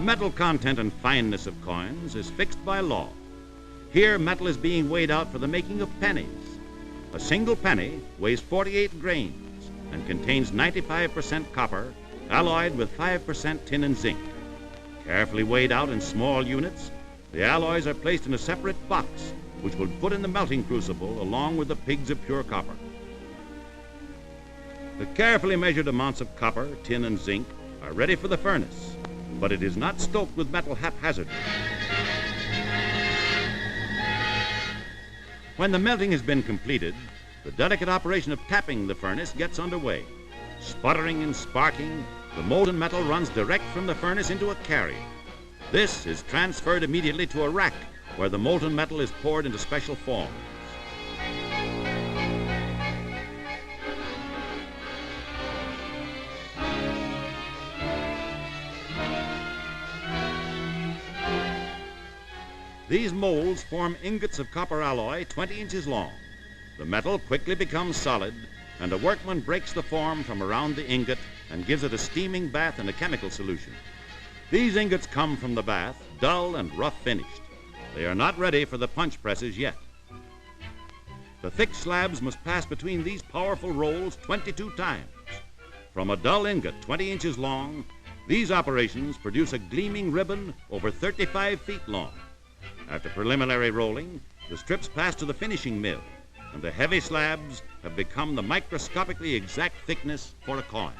metal content and fineness of coins is fixed by law. Here, metal is being weighed out for the making of pennies. A single penny weighs 48 grains and contains 95% copper, alloyed with 5% tin and zinc. Carefully weighed out in small units, the alloys are placed in a separate box, which will be put in the melting crucible along with the pigs of pure copper. The carefully measured amounts of copper, tin, and zinc are ready for the furnace, but it is not stoked with metal haphazardly. When the melting has been completed, the delicate operation of tapping the furnace gets underway. Sputtering and sparking, the molten metal runs direct from the furnace into a carrier. This is transferred immediately to a rack where the molten metal is poured into special forms. These molds form ingots of copper alloy 20 inches long. The metal quickly becomes solid, and a workman breaks the form from around the ingot and gives it a steaming bath in a chemical solution. These ingots come from the bath, dull and rough finished. They are not ready for the punch presses yet. The thick slabs must pass between these powerful rolls 22 times. From a dull ingot 20 inches long, these operations produce a gleaming ribbon over 35 feet long. After preliminary rolling, the strips pass to the finishing mill, and the heavy slabs have become the microscopically exact thickness for a coin.